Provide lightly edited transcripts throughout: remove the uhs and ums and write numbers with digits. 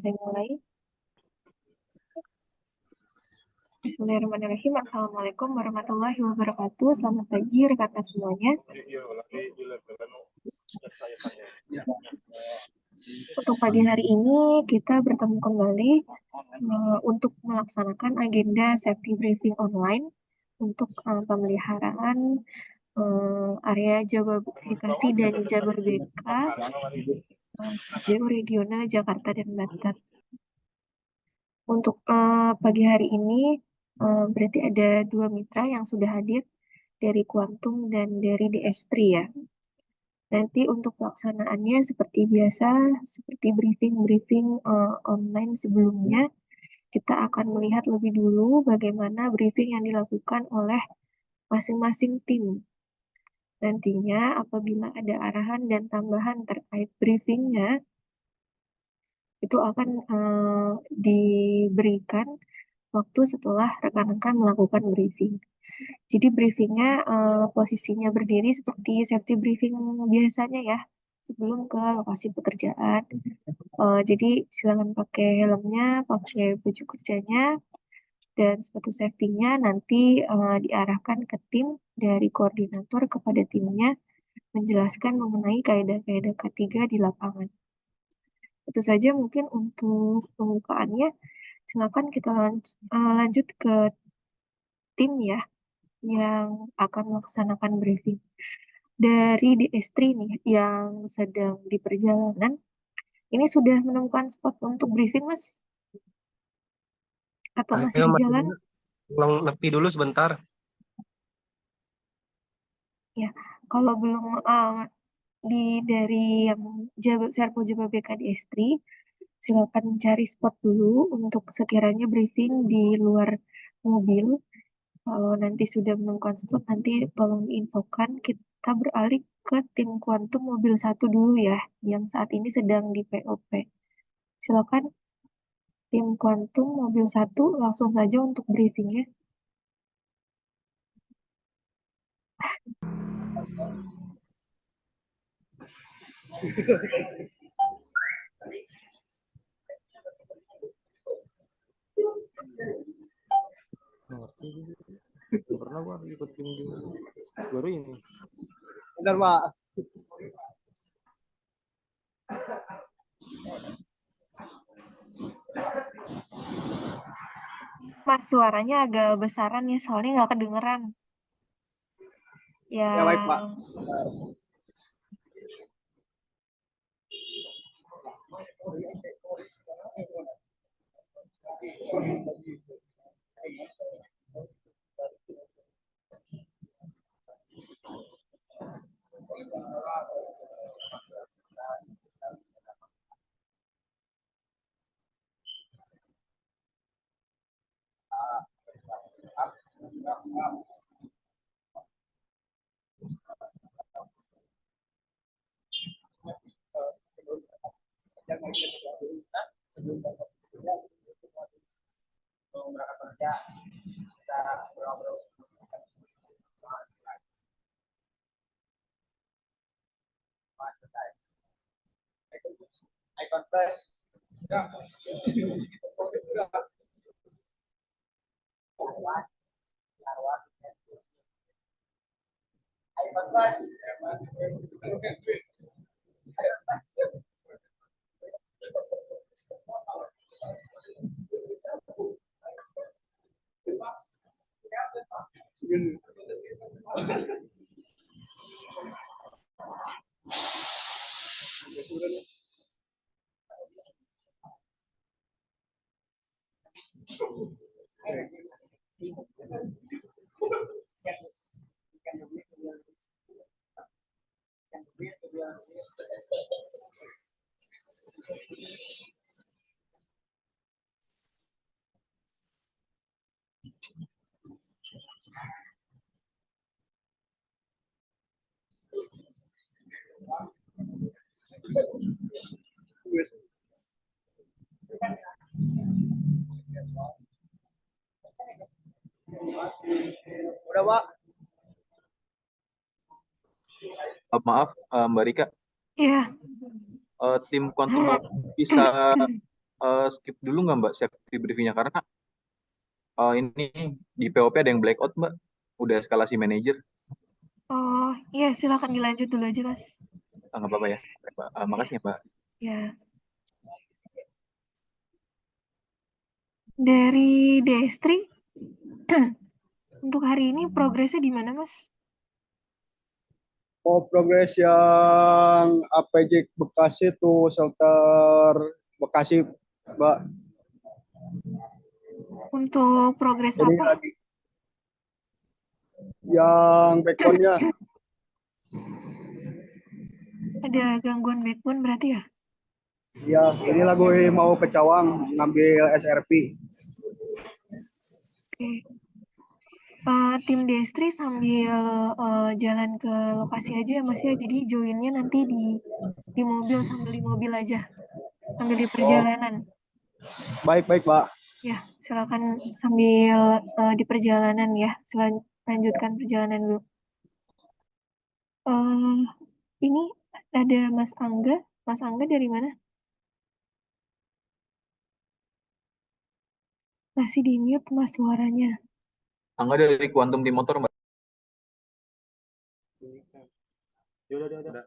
saya mulai. Bismillahirrahmanirrahim. Assalamualaikum warahmatullahi wabarakatuh. Selamat pagi rekan-rekan semuanya. Untuk pagi hari ini kita bertemu kembali untuk melaksanakan agenda safety briefing online untuk pemeliharaan area Jabodetabek dan Jabodebeka SDU Regional Jakarta dan Banten. Untuk pagi hari ini berarti ada dua mitra yang sudah hadir dari Quantum dan dari DS3 ya. Nanti untuk pelaksanaannya seperti biasa, seperti briefing-briefing online sebelumnya, kita akan melihat lebih dulu bagaimana briefing yang dilakukan oleh masing-masing tim. Nantinya apabila ada arahan dan tambahan terkait briefingnya, itu akan diberikan waktu setelah rekan-rekan melakukan briefing. Jadi briefingnya posisinya berdiri seperti safety briefing biasanya ya, sebelum ke lokasi pekerjaan. Jadi silakan pakai helmnya, pakai baju kerjanya, dan sepatu safety-nya nanti diarahkan ke tim dari koordinator kepada timnya menjelaskan mengenai kaidah-kaidah K3 di lapangan. Itu saja mungkin untuk pembukaannya. Silakan kita lanjut ke tim ya yang akan melaksanakan briefing. Dari DS3 nih yang sedang di perjalanan, ini sudah menemukan spot untuk briefing, Mas? Atau masih di jalan? Nepi dulu sebentar. Ya, kalau belum dari yang Serpo Jababeka DS3, silakan cari spot dulu untuk sekiranya briefing di luar mobil. Kalau nanti sudah menemukan spot, nanti tolong diinfokan. Kita beralih ke tim kuantum mobil 1 dulu ya, yang saat ini sedang di POP. Silakan tim kuantum mobil 1 langsung saja untuk briefingnya. Pernah gua ikut tim baru ini. Bentar, Pak. Mas, suaranya agak besaran ya, soalnya nggak kedengeran. Ya, baik, Pak. Sebelum berangkat kerja, kita ngobrol. Icon plus. Icon plus. Udah, Pak. Maaf, Mbak Rika. Iya. Tim Quantum bisa skip dulu nggak Mbak safety briefingnya karena ini di POP ada yang blackout Mbak, udah eskalasi manajer. Oh, iya silakan dilanjut dulu aja, Mas. Nggak apa-apa ya. Mbak. Makasih ya Mbak. Ya. Dari Destri, untuk hari ini progresnya di mana, Mas? Oh, progres yang APJ Bekasi tuh shelter Bekasi, Mbak. Untuk progres Ini apa? lagi yang backbone-nya. Ada gangguan backbone berarti ya? Ya, ini lagu mau ke Cawang ngambil SRP. Oke. Tim Destri sambil jalan ke lokasi aja ya, Mas ya. Jadi joinnya nanti di mobil, sambil di mobil aja. Sambil di Oh, perjalanan. baik-baik, Pak. Ya, silakan sambil di perjalanan ya. Lanjutkan perjalanan dulu. Ini ada Mas Angga. Mas Angga dari mana? Masih di mute Mas suaranya. Angga dari Quantum Team Motor Mbak. Udah.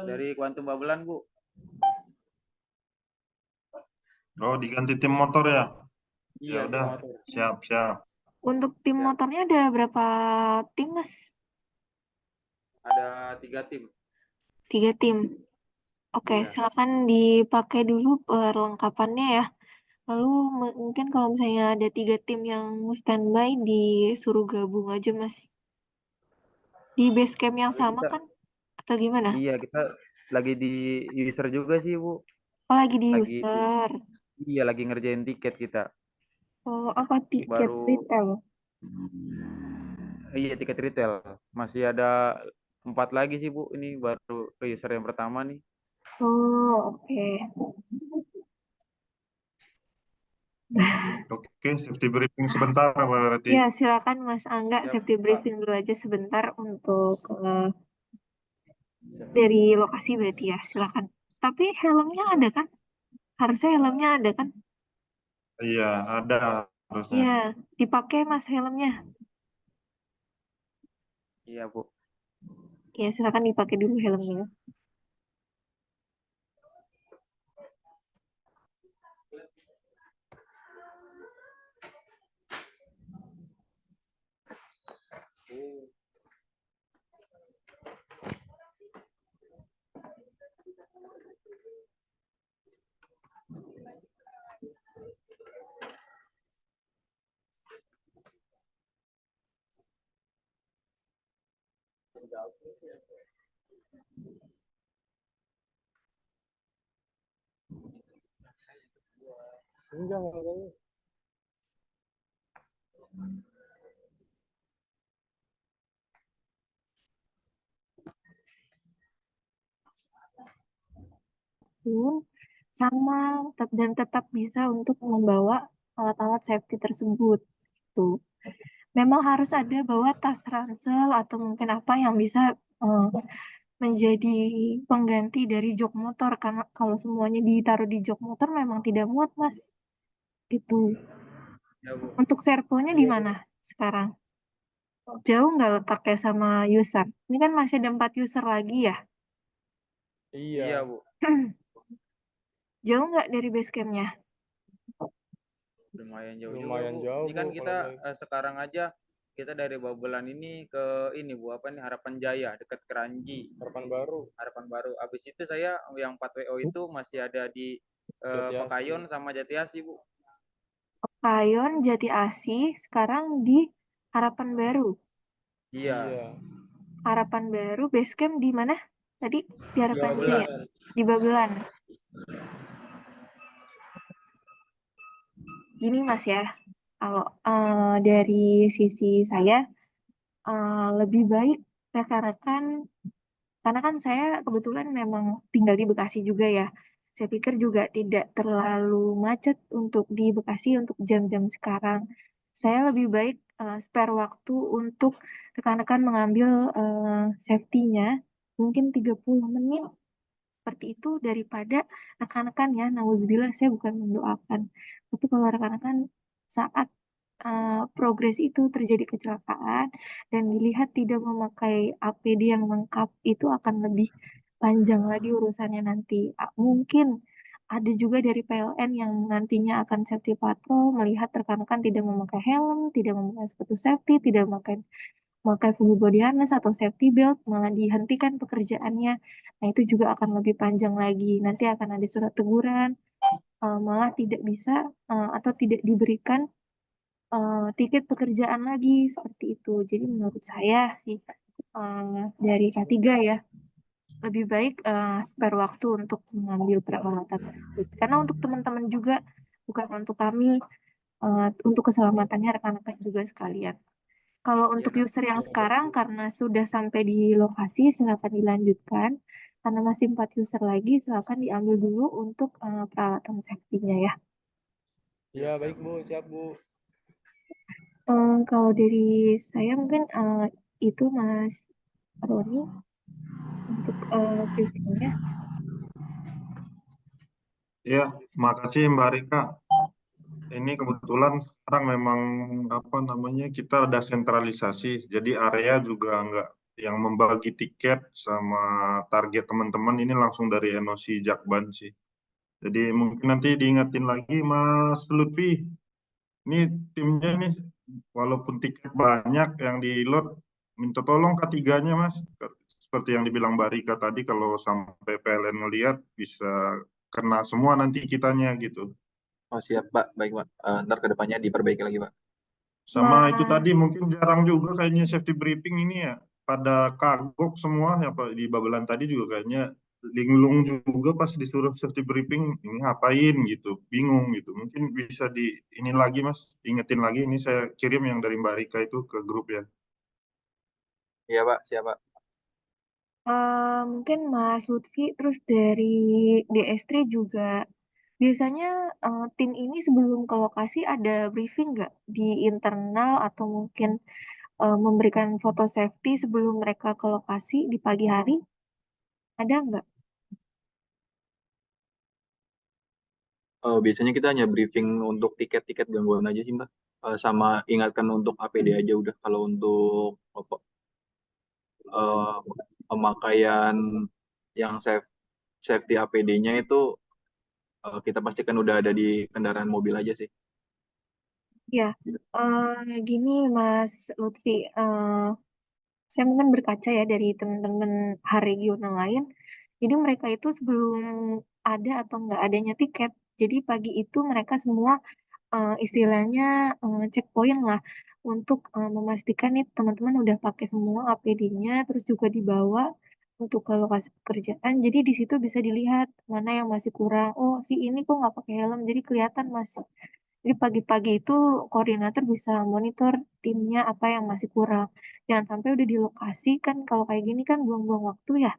Dari Quantum Babelan, Bu. Oh, diganti tim motor ya? Iya, Ya udah, siap. Untuk tim Ya. motornya ada berapa tim Mas? Ada 3 tim. 3 tim. Oke, Iya. silakan dipakai dulu perlengkapannya ya. Lalu mungkin kalau misalnya ada 3 tim yang standby disuruh gabung aja Mas. Di base camp yang Tapi sama kita, kan? Atau gimana? iya, kita lagi di user juga sih, Bu. Oh lagi di Lagi, user. iya, lagi ngerjain tiket kita. Oh apa tiket Baru, retail? iya, tiket retail. Masih ada 4 lagi sih, Bu. Ini baru user yang pertama nih. Oh oke. Oke, safety briefing sebentar berarti. Ya silakan Mas Angga Siap, safety Pak. briefing dulu aja sebentar untuk dari lokasi berarti ya. Silakan. Tapi helmnya ada kan? Harusnya helmnya ada kan? Iya, ada harusnya. Iya, dipakai Mas helmnya. Iya, Bu. Ya, silakan dipakai dulu helmnya. Enggak. Sama dan tetap bisa untuk membawa alat-alat safety tersebut. Tuh. Memang harus ada bawa tas ransel atau mungkin apa yang bisa menjadi pengganti dari jok motor karena kalau semuanya ditaruh di jok motor memang tidak muat Mas. Itu. Ya, Bu. Untuk serponya di mana sekarang? Jauh nggak letaknya sama user? Ini kan masih ada 4 user lagi ya. Iya, Bu. Jauh nggak dari base campnya? Lumayan jauh juga, Lumayan Bu. jauh, Ini kan Bu, kita kalau sekarang aja kita dari Babelan ini ke ini, Bu, apa nih, Harapan Jaya dekat Keranji. Harapan Baru. Harapan Baru. Habis itu saya yang 4WO itu masih ada di Jati Asih. Pekayon sama Jatiasi, Bu. Kayon, Jati Asih, sekarang di Harapan Baru. Iya. Harapan Baru, base camp di mana? Tadi di Harapan Babelan. Jaya, di Babelan. Gini Mas ya, kalau dari sisi saya lebih baik rekan-rekan, karena kan saya kebetulan memang tinggal di Bekasi juga ya. Saya pikir juga tidak terlalu macet untuk di Bekasi untuk jam-jam sekarang. Saya lebih baik spare waktu untuk rekan-rekan mengambil safety-nya mungkin 30 menit seperti itu daripada rekan-rekan ya. Nauzubillah, saya bukan mendoakan. Tapi kalau rekan-rekan saat progres itu terjadi kecelakaan dan dilihat tidak memakai APD yang lengkap, itu akan lebih panjang lagi urusannya nanti. Mungkin ada juga dari PLN yang nantinya akan safety patrol melihat rekan-rekan tidak memakai helm, tidak memakai sepatu safety, tidak memakai full body harness atau safety belt, malah dihentikan pekerjaannya. Nah, itu juga akan lebih panjang lagi. Nanti akan ada surat teguran, malah tidak bisa atau tidak diberikan tiket pekerjaan lagi seperti itu. Jadi menurut saya sih dari K3 ya, lebih baik spare waktu untuk mengambil peralatan tersebut. Karena untuk teman-teman juga, bukan untuk kami, untuk keselamatannya rekan-rekan juga sekalian. Kalau untuk user yang sekarang, karena sudah sampai di lokasi, silakan dilanjutkan. Karena masih 4 user lagi, silakan diambil dulu untuk peralatan safety-nya ya. Iya, baik Bu, siap Bu. Kalau dari saya mungkin itu Mas Roni untuk briefingnya. Ya, makasih Mbak Rika. Ini kebetulan sekarang memang apa namanya kita ada sentralisasi, jadi area juga nggak yang membagi tiket sama target teman-teman ini langsung dari NOC Jakban sih. Jadi mungkin nanti diingetin lagi Mas Lutfi, ini timnya nih walaupun tiket banyak yang di load, minta tolong K3-nya Mas. Seperti yang dibilang Mbak Rika tadi, kalau sampai PLN ngelihat bisa kena semua nanti kitanya gitu. Oh siap Pak, baik Pak. Ntar kedepannya diperbaiki lagi Pak. Sama itu Mas, tadi mungkin jarang juga kayaknya safety briefing ini ya. Pada kagok semua ya Pak, di Babelan tadi juga kayaknya linglung juga pas disuruh safety briefing ini ngapain gitu, bingung gitu. Mungkin bisa di ini lagi Mas, ingetin lagi ini saya kirim yang dari Mbak Rika itu ke grup ya. Iya Pak, siap Pak. mungkin Mas Lutfi, terus dari DS3 juga biasanya tim ini sebelum ke lokasi ada briefing nggak di internal atau mungkin memberikan foto safety sebelum mereka ke lokasi di pagi hari? Ada nggak? Biasanya kita hanya briefing untuk tiket-tiket gangguan aja sih Mbak. Sama ingatkan untuk APD aja udah. Kalau untuk apa, eh, pemakaian yang safety APD-nya itu kita pastikan udah ada di kendaraan mobil aja sih. Ya, gini Mas Lutfi, saya mungkin berkaca ya dari teman-teman hari regional lain. Jadi mereka itu sebelum ada atau nggak adanya tiket, jadi pagi itu mereka semua istilahnya checkpoint lah untuk memastikan nih teman-teman udah pakai semua APD-nya, terus juga dibawa untuk ke lokasi pekerjaan. Jadi di situ bisa dilihat mana yang masih kurang. Oh, si ini kok nggak pakai helm, jadi kelihatan Mas. Jadi pagi-pagi itu koordinator bisa monitor timnya apa yang masih kurang. Jangan sampai udah di lokasi kan kalau kayak gini kan buang-buang waktu ya.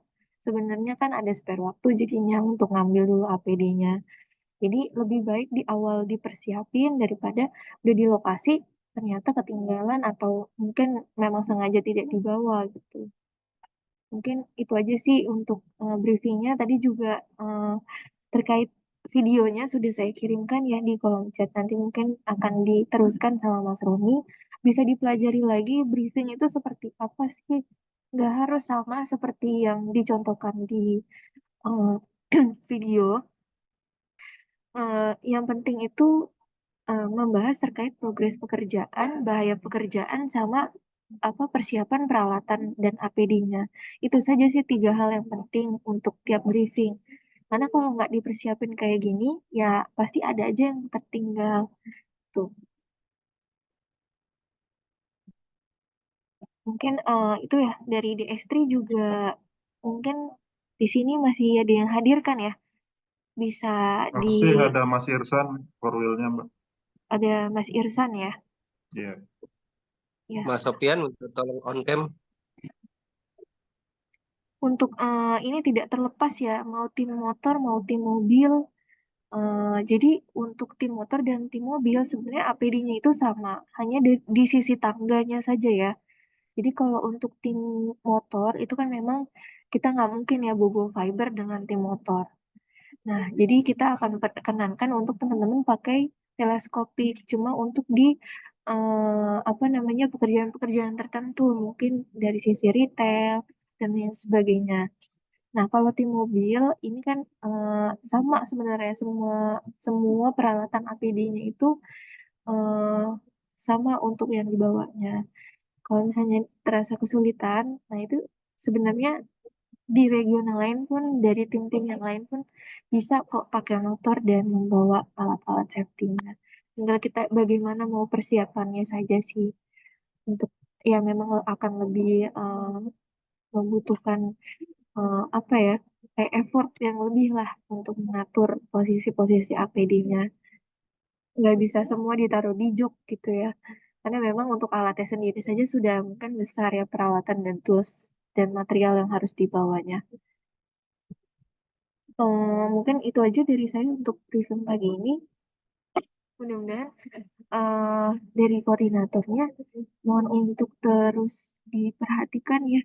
Sebenarnya kan ada spare waktu jadinya untuk ngambil dulu APD-nya. Jadi lebih baik di awal dipersiapin daripada udah di lokasi ternyata ketinggalan atau mungkin memang sengaja tidak dibawa gitu. Mungkin itu aja sih untuk briefingnya. Tadi juga terkait videonya sudah saya kirimkan ya di kolom chat. Nanti mungkin akan diteruskan sama Mas Roni. Bisa dipelajari lagi briefing itu seperti apa sih? Nggak harus sama seperti yang dicontohkan di eh, video. Yang penting itu membahas terkait progres pekerjaan, bahaya pekerjaan, sama apa persiapan peralatan dan APD-nya. Itu saja sih 3 hal yang penting untuk tiap briefing. Karena kalau nggak dipersiapin kayak gini, ya pasti ada aja yang tertinggal. Tuh, mungkin itu ya dari DS3 juga mungkin di sini masih ada yang hadirkan ya. Bisa di Masih ada Mas Irsan for wheel-nya Mbak. ada Mas Irsan ya. Iya. Ya. Mas Sofian, tolong on cam. Untuk ini tidak terlepas ya, mau tim motor, mau tim mobil. Jadi untuk tim motor dan tim mobil sebenarnya APD-nya itu sama, hanya di sisi tangganya saja ya. Jadi kalau untuk tim motor itu kan memang kita nggak mungkin ya bobo fiber dengan tim motor. Nah, jadi kita akan perkenankan untuk teman-teman pakai teleskopik cuma untuk di apa namanya pekerjaan-pekerjaan tertentu, mungkin dari sisi retail dan lain sebagainya. Nah, kalau tim mobil ini kan sama sebenarnya semua semua peralatan APD-nya itu eh, sama untuk yang dibawanya. Kalau misalnya terasa kesulitan, nah itu sebenarnya di regional lain pun dari tim-tim yang lain pun bisa kok pakai motor dan membawa alat-alat safety-nya. Tinggal kita bagaimana mau persiapannya saja sih untuk ya memang akan lebih membutuhkan apa ya kayak effort yang lebih lah untuk mengatur posisi-posisi APD-nya. Nggak bisa semua ditaruh di jok gitu ya. Karena memang untuk alatnya sendiri saja sudah mungkin besar ya peralatan dan tools dan material yang harus dibawanya. Mungkin itu aja dari saya untuk briefing pagi ini. Mudah-mudahan dari koordinatornya mohon untuk terus diperhatikan ya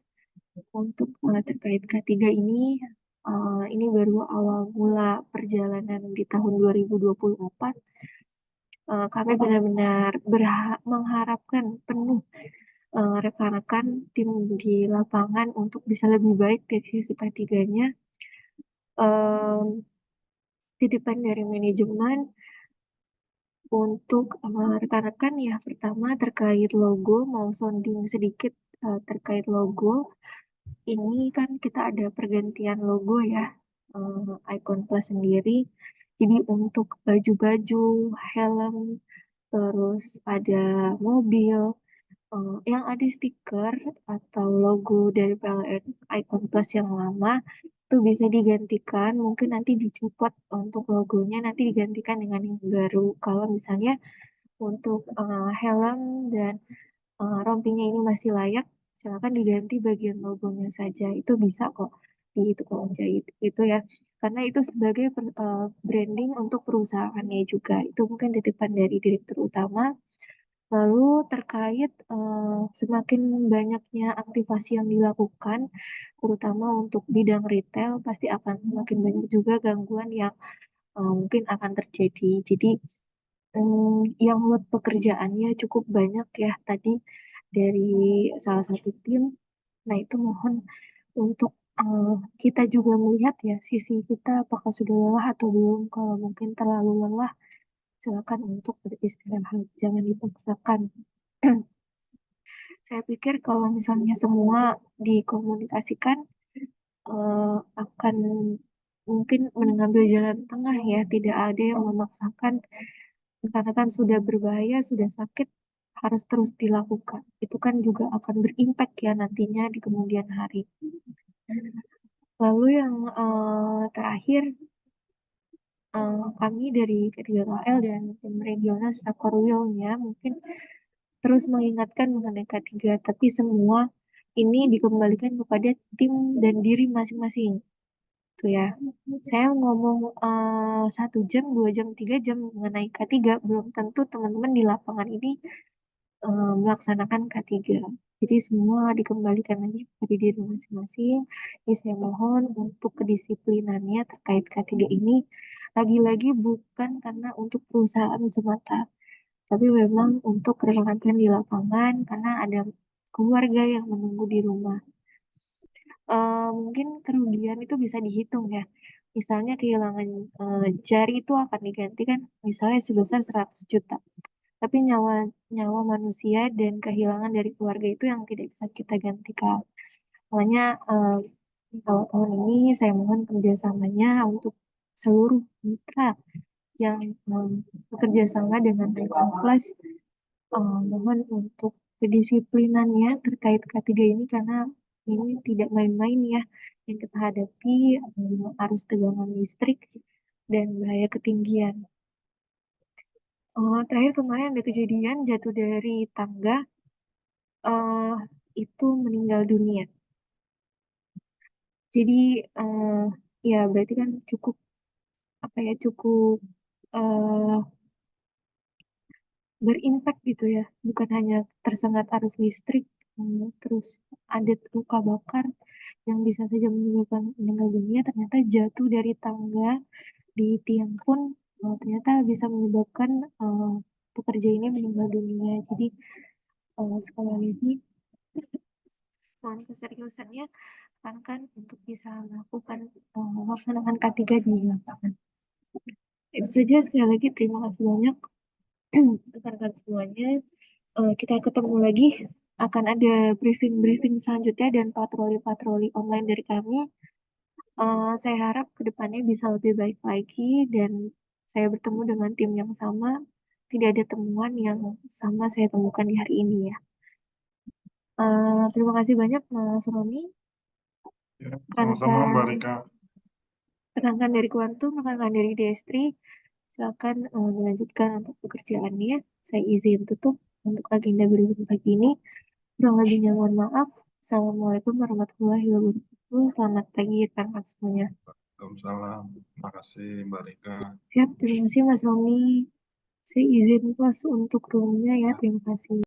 untuk terkait K3 ini. Ini baru awal mula perjalanan di tahun 2024. Kami benar-benar mengharapkan penuh rekan-rekan tim di lapangan untuk bisa lebih baik dari sisi K3-nya. Titipan dari manajemen untuk rekan-rekan ya, pertama terkait logo, mau sounding sedikit terkait logo. Ini kan kita ada pergantian logo ya, Icon Plus sendiri. Jadi untuk baju-baju, helm, terus ada mobil, yang ada stiker atau logo dari PLN Icon Plus yang lama itu bisa digantikan, mungkin nanti dicopot untuk logonya, nanti digantikan dengan yang baru. Kalau misalnya untuk helm dan rompinya ini masih layak, silakan diganti bagian logonya saja. Itu bisa kok di tukang jahit itu ya. Karena itu sebagai branding untuk perusahaannya juga. Itu mungkin titipan dari direktur utama. Lalu terkait semakin banyaknya aktivasi yang dilakukan, terutama untuk bidang retail, pasti akan semakin banyak juga gangguan yang mungkin akan terjadi. Jadi yang load pekerjaannya cukup banyak ya tadi dari salah satu tim. Nah itu mohon untuk kita juga melihat ya sisi kita apakah sudah lelah atau belum. Kalau mungkin terlalu lelah, silakan untuk beristirahat, jangan dipaksakan. Saya pikir kalau misalnya semua dikomunikasikan akan mungkin mengambil jalan tengah ya, tidak ada yang memaksakan karena kan sudah berbahaya, sudah sakit, harus terus dilakukan. Itu kan juga akan berimpact ya nantinya di kemudian hari. Lalu yang terakhir, kami dari K3KL dan tim regional staff Korwilnya mungkin terus mengingatkan mengenai K3, tapi semua ini dikembalikan kepada tim dan diri masing-masing. Tuh ya, saya ngomong 1 jam, 2 jam, 3 jam mengenai K3, belum tentu teman-teman di lapangan ini melaksanakan K3. Jadi semua dikembalikan lagi kepada diri masing-masing. Jadi saya mohon untuk kedisiplinannya terkait K3 ini lagi-lagi bukan karena untuk perusahaan semata, tapi memang untuk rekan-rekan di lapangan karena ada keluarga yang menunggu di rumah. Mungkin kerugian itu bisa dihitung ya. Misalnya kehilangan jari itu akan digantikan misalnya sebesar 100 juta. Tapi nyawa nyawa manusia dan kehilangan dari keluarga itu yang tidak bisa kita gantikan. Makanya kalau tahun ini saya mohon kerjasamanya untuk seluruh mitra yang bekerja sama dengan Icon Plus. Mohon untuk kedisiplinannya terkait K3 ini karena ini tidak main-main ya yang kita hadapi, arus tegangan listrik dan bahaya ketinggian. Terakhir kemarin ada kejadian jatuh dari tangga, eh itu meninggal dunia. Jadi ya berarti kan cukup apa ya cukup eh berimpact gitu ya, bukan hanya tersengat arus listrik, terus ada luka bakar, yang bisa saja menyebabkan meninggal dunia ternyata jatuh dari tangga di tiang pun ternyata bisa menyebabkan pekerja ini meninggal dunia. Jadi sekali lagi mohon keseriusannya kan untuk bisa melakukan melaksanakan K3 di lapangan. Itu saja, sekali lagi terima kasih banyak rekan-rekan semuanya. Kita ketemu lagi, akan ada briefing-briefing selanjutnya dan patroli-patroli online dari kami. Saya harap kedepannya bisa lebih baik lagi dan saya bertemu dengan tim yang sama, tidak ada temuan yang sama saya temukan di hari ini ya. Terima kasih banyak Mas Roni, Ya, sama-sama Mbak rekan-rekan Rika. rekan-rekan dari Kuantum, rekan-rekan dari Destri, silakan melanjutkan untuk pekerjaannya. Saya izin tutup untuk agenda briefing pagi ini. Kurang lebihnya mohon maaf. Assalamualaikum warahmatullahi wabarakatuh. Selamat pagi rekan-rekan semuanya. Waalaikumsalam. Terima kasih Mbak Rika. Siap, terima kasih Mas Roni. Saya izin close untuk roomnya ya, terima kasih.